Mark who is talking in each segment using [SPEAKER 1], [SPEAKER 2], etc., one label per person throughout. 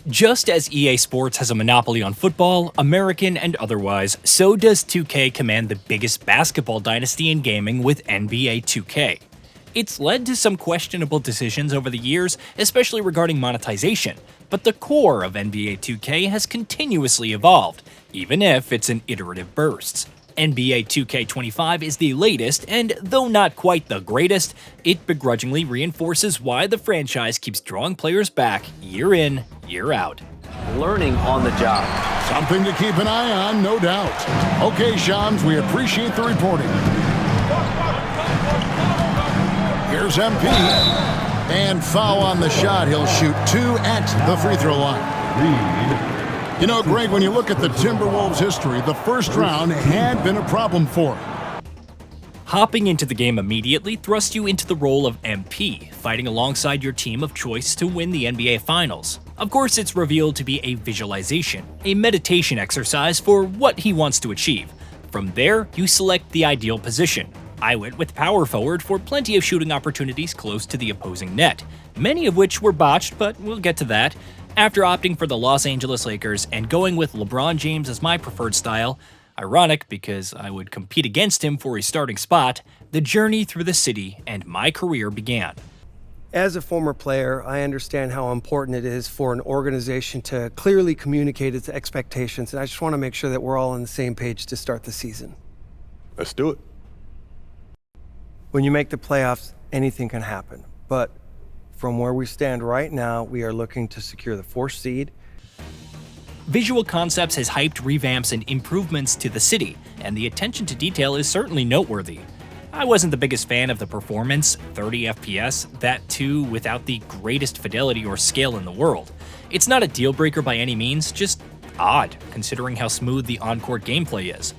[SPEAKER 1] Just as EA Sports has a monopoly on football, American and otherwise, so does 2K command the biggest basketball dynasty in gaming with NBA 2K. It's led to some questionable decisions over the years, especially regarding monetization, but the core of NBA 2K has continuously evolved, even if it's in iterative bursts. NBA 2K25 is the latest, and though not quite the greatest, it begrudgingly reinforces why the franchise keeps drawing players back year in, year out.
[SPEAKER 2] Learning on the job.
[SPEAKER 3] Something to keep an eye on, no doubt. Okay, Shams, we appreciate the reporting. Here's MP. And foul on the shot. He'll shoot 2 at the free throw line. You know, Greg, when you look at the Timberwolves' history, the first round had been a problem for them.
[SPEAKER 1] Hopping into the game immediately thrusts you into the role of MP, fighting alongside your team of choice to win the NBA Finals. Of course, it's revealed to be a visualization, a meditation exercise for what he wants to achieve. From there, you select the ideal position. I went with power forward for plenty of shooting opportunities close to the opposing net, many of which were botched, but we'll get to that. After opting for the Los Angeles Lakers and going with LeBron James as my preferred style, ironic because I would compete against him for a starting spot, the journey through the city and my career began.
[SPEAKER 4] As a former player, I understand how important it is for an organization to clearly communicate its expectations, and I just want to make sure that we're all on the same page to start the season.
[SPEAKER 5] Let's do it.
[SPEAKER 4] When you make the playoffs, anything can happen, but from where we stand right now, we are looking to secure the 4th seed.
[SPEAKER 1] Visual Concepts has hyped revamps and improvements to the city, and the attention to detail is certainly noteworthy. I wasn't the biggest fan of the performance, 30 FPS, that too without the greatest fidelity or scale in the world. It's not a deal breaker by any means, just odd considering how smooth the on-court gameplay is.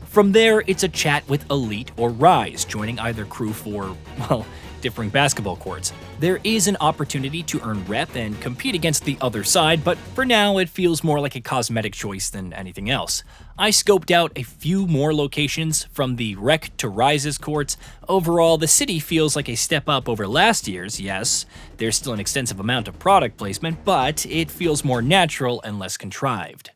[SPEAKER 1] From there, it's a chat with Elite or Rise, joining either crew for, well, differing basketball courts. There is an opportunity to earn rep and compete against the other side, but for now it feels more like a cosmetic choice than anything else. I scoped out a few more locations from the Rec to Rise's courts. Overall, the city feels like a step up over last year's, yes. There's still an extensive amount of product placement, but it feels more natural and less contrived.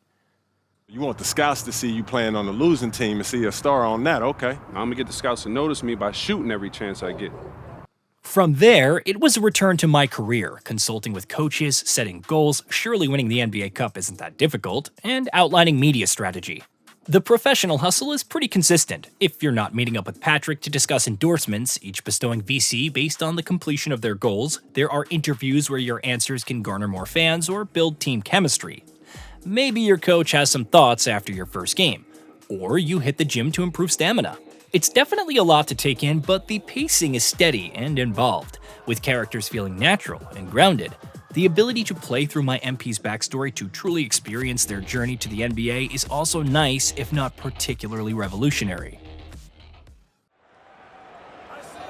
[SPEAKER 5] You want the scouts to see you playing on the losing team and see a star on that, okay.
[SPEAKER 6] I'm gonna get the scouts to notice me by shooting every chance I get.
[SPEAKER 1] From there, it was a return to MyCareer, consulting with coaches, setting goals, surely winning the NBA Cup isn't that difficult, and outlining media strategy. The professional hustle is pretty consistent, if you're not meeting up with Patrick to discuss endorsements, each bestowing VC based on the completion of their goals. There are interviews where your answers can garner more fans or build team chemistry. Maybe your coach has some thoughts after your first game, or you hit the gym to improve stamina. It's definitely a lot to take in, but the pacing is steady and involved, with characters feeling natural and grounded. The ability to play through my MP's backstory to truly experience their journey to the NBA is also nice, if not particularly revolutionary.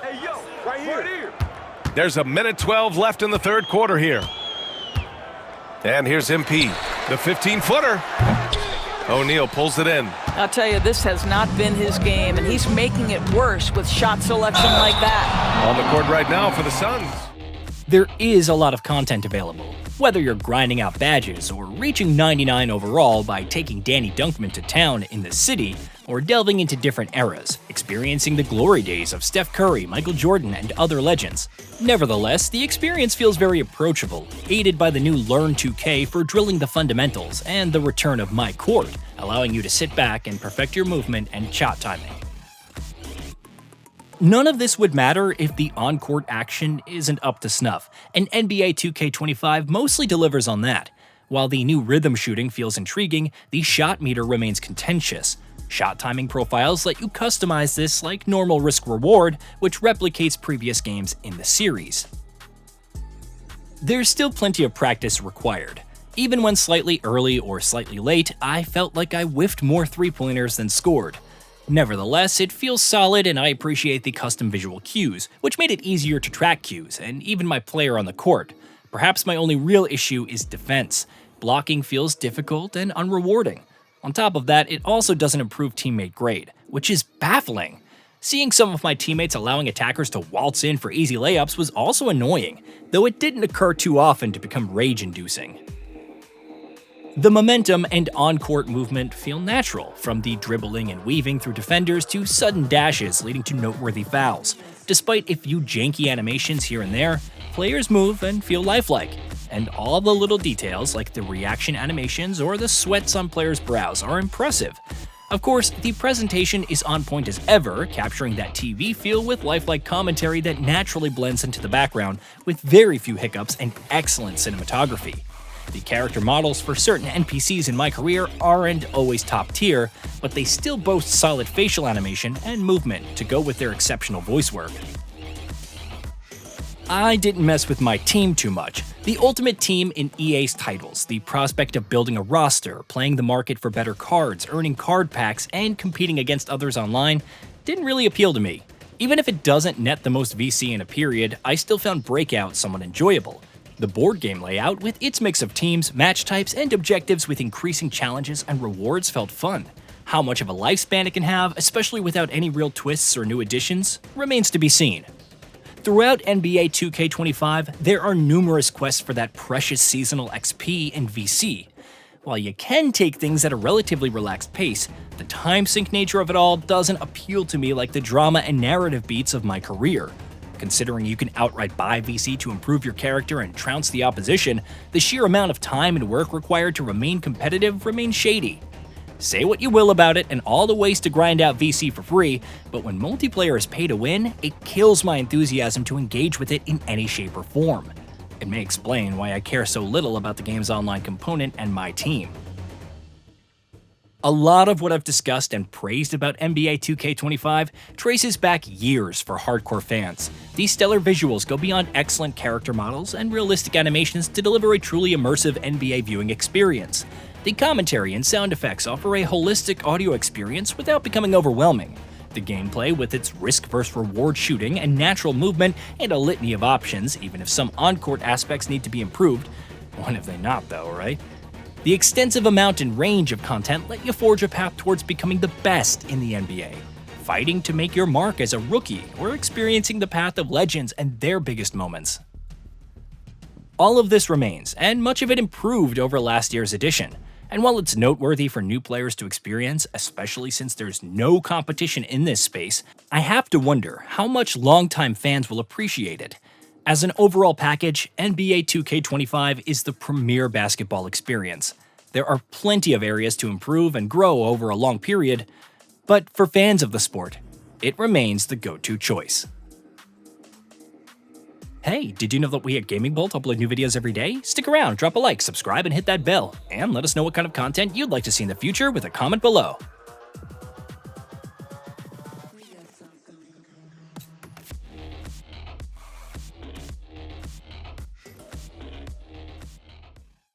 [SPEAKER 5] Hey, yo, right here.
[SPEAKER 7] There's a minute 12 left in the third quarter here. And here's MP, the 15-footer. O'Neal pulls it in.
[SPEAKER 8] I'll tell you, this has not been his game, and he's making it worse with shot selection like that.
[SPEAKER 7] On the court right now for the Suns.
[SPEAKER 1] There is a lot of content available. Whether you're grinding out badges or reaching 99 overall by taking Danny Dunkman to town in the city, or delving into different eras, experiencing the glory days of Steph Curry, Michael Jordan, and other legends. Nevertheless, the experience feels very approachable, aided by the new Learn 2K for drilling the fundamentals and the return of MyCourt, allowing you to sit back and perfect your movement and shot timing. None of this would matter if the on-court action isn't up to snuff, and NBA 2K25 mostly delivers on that. While the new rhythm shooting feels intriguing, the shot meter remains contentious. Shot timing profiles let you customize this like normal risk-reward, which replicates previous games in the series. There's still plenty of practice required. Even when slightly early or slightly late, I felt like I whiffed more three-pointers than scored. Nevertheless, it feels solid and I appreciate the custom visual cues, which made it easier to track cues, and even my player on the court. Perhaps my only real issue is defense. Blocking feels difficult and unrewarding. On top of that, it also doesn't improve teammate grade, which is baffling. Seeing some of my teammates allowing attackers to waltz in for easy layups was also annoying, though it didn't occur too often to become rage-inducing. The momentum and on-court movement feel natural, from the dribbling and weaving through defenders to sudden dashes leading to noteworthy fouls. Despite a few janky animations here and there, players move and feel lifelike, and all the little details like the reaction animations or the sweats on players' brows are impressive. Of course, the presentation is on point as ever, capturing that TV feel with lifelike commentary that naturally blends into the background with very few hiccups and excellent cinematography. The character models for certain NPCs in MyCareer aren't always top tier, but they still boast solid facial animation and movement to go with their exceptional voice work. I didn't mess with MyTeam too much. The ultimate team in EA's titles, the prospect of building a roster, playing the market for better cards, earning card packs, and competing against others online, didn't really appeal to me. Even if it doesn't net the most VC in a period, I still found Breakout somewhat enjoyable. The board game layout, with its mix of teams, match types, and objectives with increasing challenges and rewards, felt fun. How much of a lifespan it can have, especially without any real twists or new additions, remains to be seen. Throughout NBA 2K25, there are numerous quests for that precious seasonal XP and VC. While you can take things at a relatively relaxed pace, the time sink nature of it all doesn't appeal to me like the drama and narrative beats of MyCareer. Considering you can outright buy VC to improve your character and trounce the opposition, the sheer amount of time and work required to remain competitive remains shady. Say what you will about it and all the ways to grind out VC for free, but when multiplayer is pay to win, it kills my enthusiasm to engage with it in any shape or form. It may explain why I care so little about the game's online component and MyTeam. A lot of what I've discussed and praised about NBA 2K25 traces back years for hardcore fans. These stellar visuals go beyond excellent character models and realistic animations to deliver a truly immersive NBA viewing experience. The commentary and sound effects offer a holistic audio experience without becoming overwhelming. The gameplay, with its risk versus reward shooting and natural movement and a litany of options, even if some on-court aspects need to be improved. When have they not, though, right? The extensive amount and range of content let you forge a path towards becoming the best in the NBA, fighting to make your mark as a rookie or experiencing the path of legends and their biggest moments. All of this remains, and much of it improved over last year's edition. And while it's noteworthy for new players to experience, especially since there's no competition in this space, I have to wonder how much longtime fans will appreciate it. As an overall package, NBA 2K25 is the premier basketball experience. There are plenty of areas to improve and grow over a long period, but for fans of the sport, it remains the go-to choice. Hey, did you know that we at GamingBolt upload new videos every day? Stick around, drop a like, subscribe, and hit that bell. And let us know what kind of content you'd like to see in the future with a comment below.